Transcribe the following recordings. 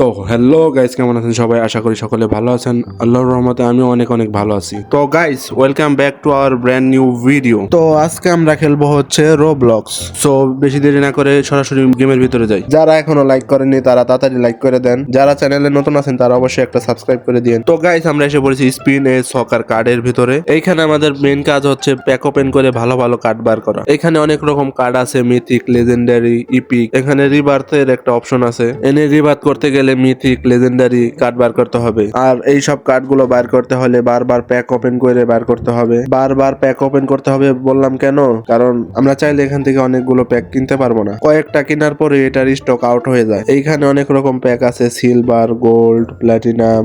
তো hello guys, কেমন আছেন সবাই? আশা করি সকলে ভালো আছেন। আল্লাহর রহমতে আমিও অনেক অনেক ভালো আছি। তো guys, welcome back to our brand new video. তো আজকে আমরা খেলবো হচ্ছে রোবলক্স। সো বেশি দেরি না করে সরাসরি গেমের ভিতরে যাই। যারা এখনো লাইক করেননি তারা তাড়াতাড়ি লাইক করে দেন, যারা চ্যানেলে নতুন আছেন তারা অবশ্যই একটা সাবস্ক্রাইব করে দিন। তো গাইস, আমরা এসে পড়েছি স্পিন এ সকার কার্ডের ভিতরে। এইখানে আমাদের মেন কাজ হচ্ছে প্যাক ওপেন করে ভালো ভালো কার্ড বার করা। এখানে অনেক রকম কার্ড আছে, মিথিক, লেজেন্ডারি, ইপিক। এখানে রিবার্থের একটা অপশন আছে। এনে রিবার্থ করতে গেলে মিথিক, লেজেন্ডারি কার্ড বার করতে হবে। আর এই সব কার্ড গুলো বার করতে হলে বারবার প্যাক ওপেন করে বার করতে হবে। বারবার প্যাক ওপেন করতে হবে বললাম কেন? কারণ আমরা চাইলে এখান থেকে অনেকগুলো প্যাক কিনতে পারবো না। কয়েকটা কেনার পরে এটার স্টক আউট হয়ে যায়। এইখানে অনেক রকম প্যাক আছে, সিলভার, গোল্ড, প্ল্যাটিনাম,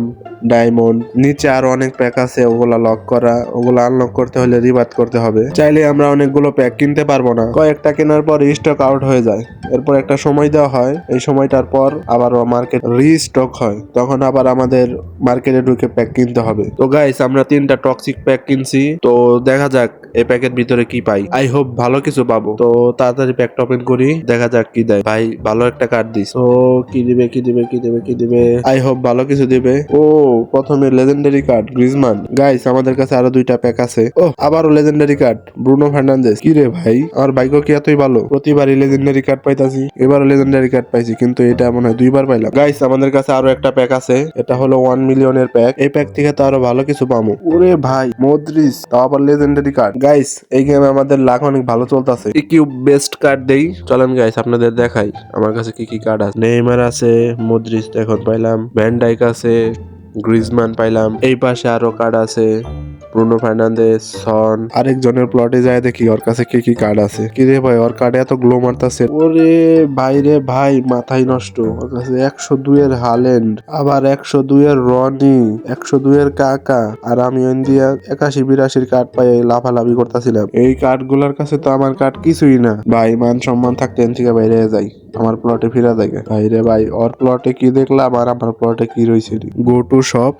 ডায়মন্ড। নিচে আরো অনেক প্যাক আছে, ওগুলা লক করা। ওগুলা আনলক করতে হলে রিবার্থ করতে হবে। চাইলে আমরা অনেকগুলো প্যাক কিনতে পারবো না। কয়েকটা কেনার পর স্টক আউট হয়ে যায়। এরপর একটা সময় দেওয়া হয়। এই সময়টার পর আবার মার্কেট রিস্টক হয়, তখন আবার আমাদের মার্কেটে ঢুকে প্যাক কিনতে হবে। তো গাইস, আমরা 3টা টক্সিক প্যাক কিনছি। তো দেখা যাক এই প্যাকের ভিতরে কি পাই। আই হোপ ভালো কিছু পাবো। তো তাড়াতাড়ি প্যাকটা ওপেন করি, দেখা যাক কি দেয়। ভাই ভালো একটা কার্ড দিস। তো কি দিবে কি দিবে কি দিবে কি দিবে? আই হোপ ভালো কিছু দিবে। ও, প্রথমে লেজেন্ডারি কার্ড গ্রিজমান। গাইস, আমাদের কাছে আরো 2টা প্যাক আছে। ও, আবারও লেজেন্ডারি কার্ড ব্রুনো ফার্নান্দেজ। কি রে ভাই, আমার ভাগ্য কি এতই ভালো? প্রতিবারই লেজেন্ডারি কার্ড পাইতাছি, এবারও লেজেন্ডারি কার্ড পাইছি, কিন্তু এটা মনে হয় 2বার পাইলাম। গাইস, আমাদের কাছে আরো একটা প্যাক আছে। এটা হলো 1 মিলিয়নের প্যাক। এই প্যাক থেকে তো আরো ভালো কিছু পাবো। ওরে ভাই, মদ্রিস, তাও আবার লেজেন্ডারি কার্ড। গাইস, এই গেমে আমাদের লাখ অনেক ভালো চলতেছে। ইকিউ বেস্ট কার্ড দেই। চলেন গাইস, আপনাদের দেখাই আমার কাছে কি কি কার্ড আছে। নেইমার আছে, মদ্রিস এখন পাইলাম, ভ্যান ডাইক আছে, গ্রিজমান পাইলাম। এই পাশে আরো কার্ড আছে, ব্রুনো ফার্নান্দেজ, সন। আরেকজনের প্লটে যায় দেখি ওর কাছে কি কি কার্ড আছে। কি রে ভাই, ওর কার্ডে এত গ্লো মারতাছে। ওরে ভাই রে ভাই, মাথাই নষ্ট। ওর কাছে 102 এর হালেন্ড, আবার 102 এর রনি, 102 এর কাকা। আর আমি ইন্ডিয়া 81-82 কার্ড পাই লাফালাফি করতেছিলাম। এই কার্ড গুলার কাছে তো আমার কার্ড কিছুই না। ভাই, মান সম্মান থাকতে থেকে বাইরে যাই, আমার প্লটে ফিরা যায়। ভাই রে ভাই, ওর প্লটে কি দেখলাম আর আমার প্লটে কি রয়েছে? Go to shop.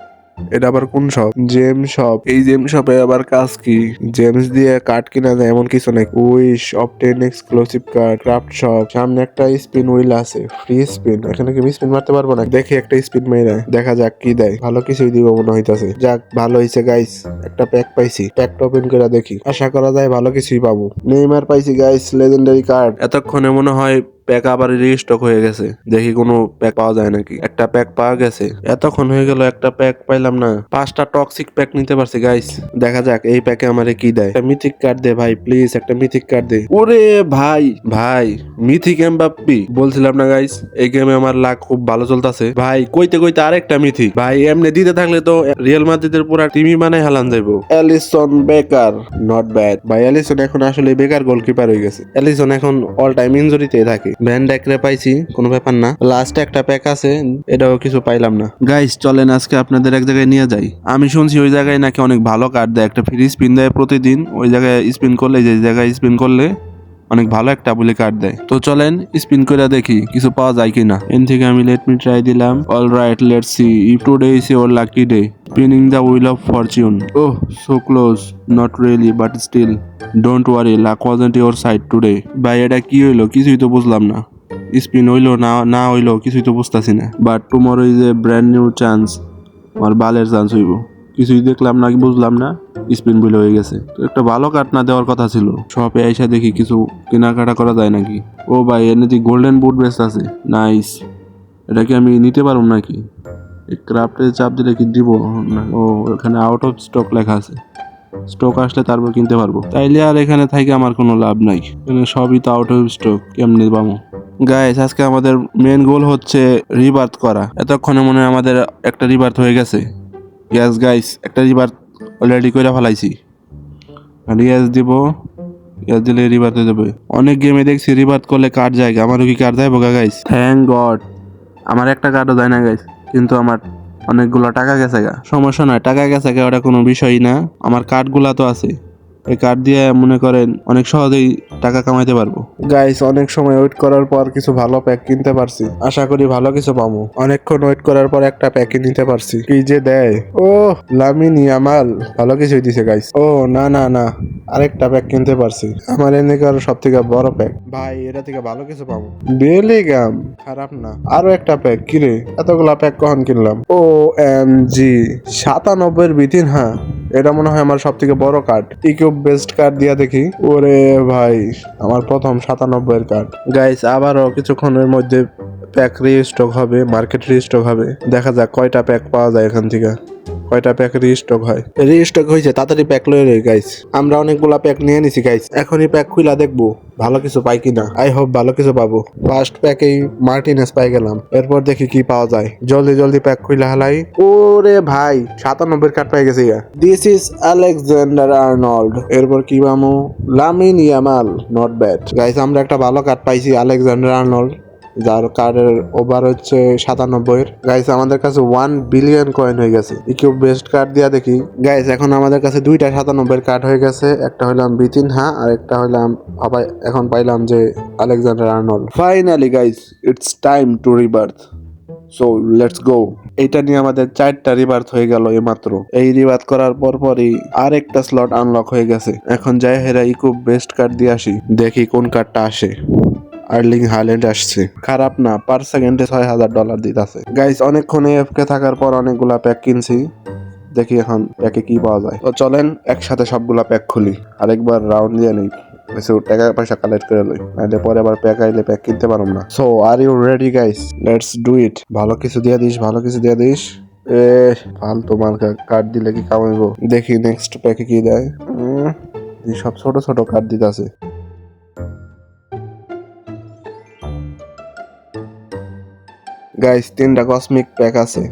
এটা আবার কোন শপ? জেম শপ। এই জেম শপে আবার কাজ কি? জেমস দিয়ে কার্ড কিনা যায় এমন কিছু নাই। Wish, obtain exclusive card, craft shop. সামনে একটা স্পিন হুইল আছে, ফ্রি স্পিন। এখানে কি স্পিন মারতে পারবো না? দেখি একটা স্পিন মেরে দেখা যাক কি দেয়। ভালো কিছুই দিব মনে হইতাছে। যাক, ভালো হয়েছে গাইস, একটা প্যাক পাইছি। প্যাকটা ওপেন করে দেখি, আশা করা যায় ভালো কিছুই পাবো। নেইমার পাইছি গাইস, লেজেন্ডারি কার্ড। এতক্ষণে মনে হয় প্যাক আবার রিস্টক হয়ে গেছে। দেখি কোনো প্যাক পাওয়া যায় নাকি। একটা প্যাক পাওয়া গেছে। এতক্ষণ হয়ে গেল, একটা প্যাক পাইলাম না। 5টা টক্সিক প্যাক নিতে পারছি গাইস। দেখা যাক এই প্যাকে আমারে কি দেয়। একটা মিথিক কার্ড দে ভাই, প্লিজ একটা মিথিক কার্ড দে। ওরে ভাই ভাই, মিথিক এমবাপ্পি। বলছিলাম না গাইস, এই গেমে আমার লাক খুব ভালো চলতেছে। ভাই কইতে কইতে আরেকটা মিথিক। ভাই এমনি দিতে থাকলে তো রিয়াল মাদ্রিদের পুরো টিমই বানাই হালান যাইবো। এলিসন বেকার, নট ব্যাড। ভাই এলিসন এখন আসলে বেকার গোলকিপার হয়ে গেছে। এলিসন এখন অল টাইম ইনজুরিতে থাকে। ভ্যান ডাইকরে পাইছি, কোনো ব্যাপার না। লাস্টে একটা প্যাক আছে, এটাও কিছু পাইলাম না। গাইস, চলেন আজকে আপনাদের এক জায়গায় নিয়ে যাই। আমি শুনছি ওই জায়গায় নাকি অনেক ভালো কার্ড দেয়, একটা ফ্রি স্পিন দেয় প্রতিদিন। ওই জায়গায় স্পিন করলে, যে জায়গায় স্পিন করলে অনেক ভালো একটা বলে কার্ড দেয়। তো চলেন স্পিন করে দেখি কিছু পাওয়া যায় কিনা। এন থেকে আমি লেট মি ট্রাই দিলাম। All right, let's see if today is your lucky day, spinning the wheel of fortune. Oh, so close, not really but still don't worry, luck wasn't your side today. ভাই এটা কি হইলো? কিছুই তো বুঝলাম না। Spin হইলো না না হইলো কিছুই তো বুঝতেছি না। But tomorrow is a brand new chance. আমার বালের চান্স হইব। কিছুই দেখলাম না, বুঝলাম না। স্পিন বিল হয়ে গেছে। তো একটা ভালো কার্ড না দেওয়ার কথা ছিল। শপে আইসা দেখি কিছু কেনাকাটা করা যায় নাকি। ও ভাই, এনে দি গোল্ডেন বুট বেস্ট আছে। নাইস। এটা কি আমি নিতে পারবো নাকি? এই ক্রাফটে চাপ দিলে কি দিব না? ও, এখানে আউট অফ স্টক লেখা আছে। স্টক আসলে তারপর কিনতে পারবো। তাইলে আর এখানে থেকে আমার কোনো লাভ নাই। এখানে সবই তো আউট অফ স্টক, কেমনে পাবো? গাইস, আজকে আমাদের মেন গোল হচ্ছে রিবার্থ করা। এতক্ষণে মনে হয় আমাদের একটা রিবার্থ হয়ে গেছে। ইয়াস গাইস, একটা রিবার্থ অলরেডি করে ফেলাইছি। রিয়াজ দিব, রিয়াজ দিলে রিবার্থ হয়ে যাবে। অনেক গেমে দেখছি রিবার্থ করলে কার্ড যায়। আমারও কি কার্ড যায় বোকা গাইস? থ্যাংক গড, আমার একটা কার্ডও যায় না গাইস। কিন্তু আমার অনেকগুলো টাকা গেছে গা। সমস্যা নয়, টাকা গেছে গা, ওটা কোনো বিষয়ই না। আমার কার্ডগুলা তো আছে। এই কার্ড দিয়ে মনে করেন অনেক সহজেই টাকা কামাইতে পারবো। গাইস অনেক সময় ওয়েট করার পর কিছু ভালো প্যাক কিনতে পারছি, আশা করি ভালো কিছু পাবো। অনেকক্ষণ ওয়েট করার পর একটা প্যাকে নিতে পারছি। কি যে দেয়, ও লামিন ইয়ামাল ভালো কিছুই দিছে গাইস। ও না না না, আরেকটা প্যাক কিনতে পারছি, আমার এনেকার সব থেকে বড় প্যাক। ভাই এটা থেকে ভালো কিছু পাবো। বেলিগাম খারাপ না, আরো একটা প্যাক। কিরে এতগুলা প্যাক কখন কিনলাম? ও এম জি 97 বিতিন, হ্যাঁ এটা মনে হয় আমার সব থেকে বড় কার্ড। ইকিউব বেস্ট কার্ড দিয়া দেখি। ওরে ভাই আমার প্রথম 97 এর কার্ড। গাইস আবারও কিছুক্ষণের মধ্যে প্যাক রিস্টক হবে, মার্কেট রিস্টক হবে। দেখা যাক কয়টা প্যাক পাওয়া যায় এখান থেকে, কয়টা প্যাক রিস্টক হয়। রিস্টক হয়েছে, তাড়াতাড়ি প্যাক লয়ে রে গাইস। আমরা অনেকগুলা প্যাক নিয়ে নিছি গাইস, এখনই প্যাক খুলা দেখবো ভালো কিছু পাই কিনা। আই হোপ ভালো কিছু পাবো। ফার্স্ট প্যাকেই মার্টিনেস পাই গেলাম, এরপর দেখি কি পাওয়া যায়। জলদি জলদি প্যাক খুলা হালাই। ওরে ভাই 97 কার্ড পাই গেছে। This is Alexander Arnold. এরপর কি পামু? Lamine Yamal, not bad guys. আমরা একটা ভালো কার্ড পাইছি, আলেকজান্ডার আর্নল্ড, যার কার্ডের ওভার হচ্ছে 97 গাইস। আমাদের কাছে 1 বিলিয়ন কয়েন হয়ে গেছে। ইকিউব বেস্ট কার্ড দিয়া দেখি গাইস। এখন আমাদের কাছে দুইটা 97 কার্ড হয়ে গেছে, একটা হইলাম বিতিন হা আর একটা হইলাম আবার এখন পাইলাম যে Alexander Arnold. Finally guys it's time to rebirth, so let's go. এইটা নিয়ে আমাদের 4টা রিবার্থ হয়ে গেল এইমাত্র। এই রিবার্থ করার পরই আরেকটা স্লট আনলক হয়ে গেছে। এখন যাই হেরা ইকুব বেস্ট কার্ড দিয়ে আসি, দেখি কোন কার্ডটা আসে। আর্লিং হাইল্যান্ড আসছে, খারাপ না, পার সেকেন্ডে $6000 দিতেছে। গাইস অনেকক্ষণ এফকে থাকার পর অনেকগুলা প্যাক কিনছি, দেখি এখন প্যাকে কি পাওয়া যায়। তো চলেন একসাথে সবগুলা প্যাক খুলি, আরেকবার রাউন্ড দিয়ে নেই, কিছু টাকা পয়সা কালেক্ট করে লই, নাহলে পরে আবার প্যাক আইলে প্যাক কিনতে পারুম না। So are you ready guys? Let's do it. ভালো কিছু দিয়ে দিস, ভালো কিছু দিয়ে দিস। এ ফালতু মার্কা কার্ড দিলে কি কামাইবো? দেখি নেক্সট প্যাকে কি দেয়। সব ছোট ছোট কার্ড দিতেছে। গাইস 3টা কসমিক প্যাক আছে,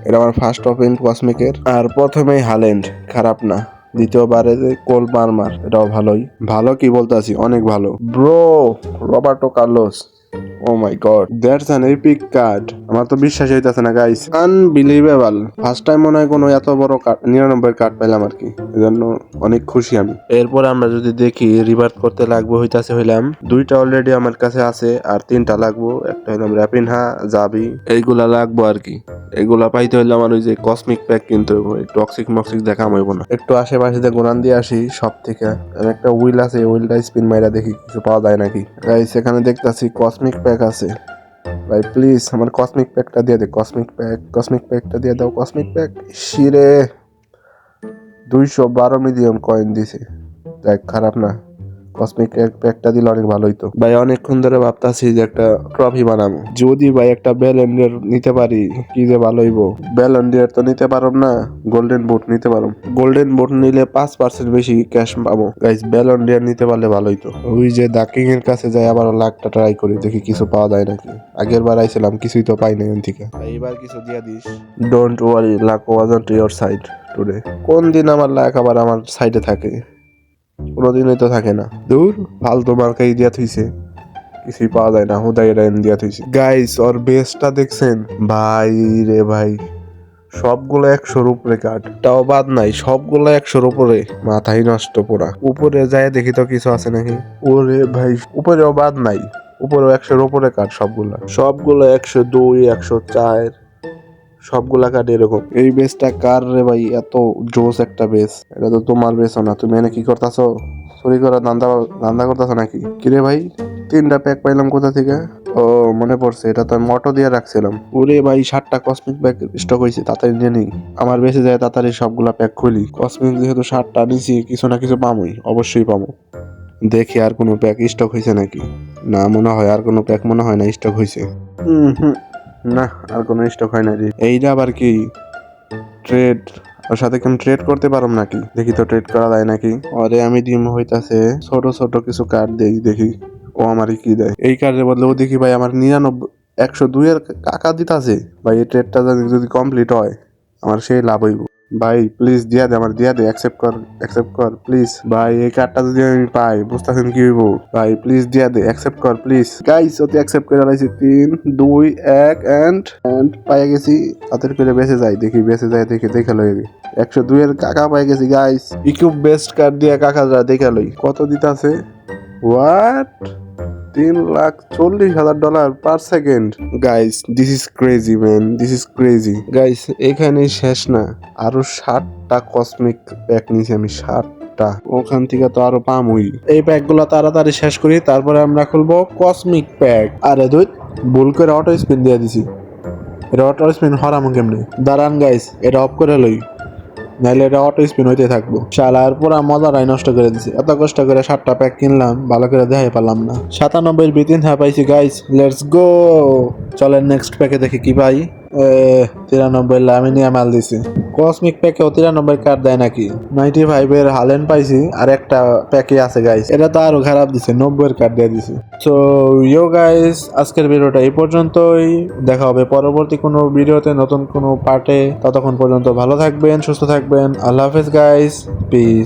এটা আমার ফার্স্ট ওপেন কসমিকের। আর প্রথমেই হাল্যান্ড, খারাপ না। দ্বিতীয়বারে যে কোল পালমার, এটাও ভালোই। ভালো কি বলতেছি, অনেক ভালো। Bro Roberto Carlos, oh my god, that's an epic card. আমার তো বিশ্বাস হইতাছে না গাইস, আনবিলিভেবল। ফার্স্ট টাইম মনে হয় কোনো এত বড় কার্ড 99 কার্ড পাইলাম আর কি, এজন্য অনেক খুশি আমি। এরপর আমরা যদি দেখি রিভার্ট করতে লাগবে হইলাম 2টা অলরেডি আমার কাছে আছে, আর 3টা লাগবো। একটা হইলাম র্যাপিনহা, জাবি, এইগুলা লাগবো আর কি। এগুলা পাইতে হইলে আমার ওই যে কসমিক প্যাক কিনতে হইব, টক্সিক মক্সিক দেখা হইব না। একটু আশেপাশে দিয়ে গোনান দিয়ে আসি সব থেকে। একটা উইল আছে, উইলটা স্পিন মাইরা দেখি কিছু পাওয়া যায় নাকি। গাইস এখানে দেখতাছি কসমিক প্যাক আছে। ভাই প্লিজ আমার কসমিক প্যাকটা দিয়ে দে, কসমিক প্যাকটা দিয়ে দাও, কসমিক প্যাক। শিরে 212 মিলিয়ন কয়েন দিছে, দেখ খারাপ না। কসমিক প্যাকটা দিলে অনেক ভালো হইতো। ভাই অনেকক্ষণ ধরে ভাবতাছি যে একটা ট্রফি বানাবো, যদি ভাই একটা ব্যালন্ডিয়ার নিতে পারি কি যে ভালো হইব। ব্যালন্ডিয়ার তো নিতে পারব না, গোল্ডেন বুট নিতে পারব। গোল্ডেন বুট নিলে 5% বেশি ক্যাশ পাবো। গাইস ব্যালন্ডিয়ার নিতে পারলে ভালো হইতো। ওই যে দা কিং এর কাছে যাই আবার লাখটা ট্রাই করি, দেখি কিছু পাওয়া যায় নাকি। আগের বার আইছিলাম কিছুই তো পাই নাই এখান থেকে। এইবার কিছু দিয়া this. Don't worry, luck wasn't your side today. কোন দিন আমার লাক আবার আমার সাইডে থাকে? কোনোদিনই তো থাকে না। দূর ফালতু মার্কাই দিয়া থইছে, কিছুই পাওয়া যায় না, হুদাই রাইন দিয়া থইছে। গাইস ওর বেসটা দেখছেন ভাই রে ভাই, সবগুলো 100-র উপরে কার্ড, তাও বাদ নাই, সবগুলো 100-র উপরে। মাথাই নষ্ট পুরা। উপরে যায় দেখি তো কিছু আছে নাকি। ওরে ভাই উপরেও বাদ নাই, উপরেও 100-র উপরে কার্ড সবগুলা 102, 104, সবগুলা কার্ড এরকম। এই বেসটা কার রে ভাই? এত জোস একটা বেস, এটা তো তোমার বেসও না। তুমি এনে কি করতেছো? চুরি করার ধান্দা করতেছো নাকি? কিরে ভাই 3টা প্যাক পাইলাম কোথা থেকে? ও মনে পড়ছে, এটা তো আমি মটো দিয়ে রাখছিলাম। ওরে ভাই 7টা কসমিক প্যাক স্টক হয়েছে, তাড়াতাড়ি নিয়ে নিই। আমার বেঁচে যায় তাড়াতাড়ি সবগুলা প্যাক খুলি। কসমিক যেহেতু 7টা নিছি, কিছু না কিছু পামই, অবশ্যই পাবো। দেখি আর কোনো প্যাক স্টক হয়েছে নাকি। না মনে হয় আর কোনো প্যাক মনে হয় না স্টক হয়েছে। না আর কোনো স্টক হয় না রে। এইটা আবার কি? ট্রেড, ওর সাথে কি আমি ট্রেড করতে পারম নাকি? দেখি তো ট্রেড করা যায় নাকি। আরে আমি ডিম হইতাছে ছোট ছোট কিছু কার্ড দেই, দেখি ও আমারই কি দেয়। এই কার্ডের বদলে ও দেখি ভাই আমার 102 এর কাকা দিতাছে। ভাই এই ট্রেডটা যদি কমপ্লিট হয় আমার সেই লাভ হইব। ভাই প্লিজ দিয়া দে, আমার দিয়া দে, অ্যাকসেপ্ট কর প্লিজ ভাই। এই কার্ডটা যদি আমি পাই বুঝতেছেন কি হইব ভাই, প্লিজ দিয়া দে, অ্যাকসেপ্ট কর প্লিজ। গাইস ওতে অ্যাকসেপ্ট করে লাইছি 3 2 1 এন্ড পাই গেছি। হাতের করে বেঁচে যাই, দেখি দেখে লই 102 এর কাকা পাই গেছি গাইস। ইকিউব বেস্ট কার্ড দিয়ে কাকারা দেখে লই কত দিতাছে। What, $3,40,000 per second. Guys this is crazy man, this is crazy. Guys এখানে শেষ না, আরো 60টা কসমিক প্যাক নিয়েছি আমি, 60টা। ওখান থেকে তো আরো পামই। এই প্যাক গুলো তাড়াতাড়ি শেষ করি, তারপরে আমরা খুলবো কসমিক প্যাক। আরে দুই ভুল করে অটো স্পিন দিয়ে দিছি। এটা অটো স্পিন হরামো কেমনে? দাঁড়ান গাইস, এটা অফ করে লই, নাইলে এটা অটো স্পিন হইতে থাকবো। শালার পুরা মজাটাই নষ্ট করে দিছি। এত কষ্ট করে 7টা প্যাক কিনলাম, ভালো করে দেখাই পারলাম না। 97 বিতিন হ্যাঁ পাইছি গাইস, লেটস গো। চলেন নেক্সট প্যাকে দেখি কি পাই। 93 লামিনিয়া মাল দিছি। কসমিক প্যাকেও 93 কার্ড দেয় নাকি? 95 এর হালেন পাইছি, আর একটা প্যাকে আছে গাইস, এটা তো আরো খারাপ দিছে, 90 এর কার্ড দিয়ে দিছে। সো ইয়ো গাইস, আজকের ভিডিওটা এই পর্যন্তই। দেখা হবে পরবর্তী কোনো ভিডিওতে, নতুন কোনো পার্টে। ততক্ষণ পর্যন্ত ভালো থাকবেন, সুস্থ থাকবেন। আল্লাহ হাফেজ গাইস, পিস।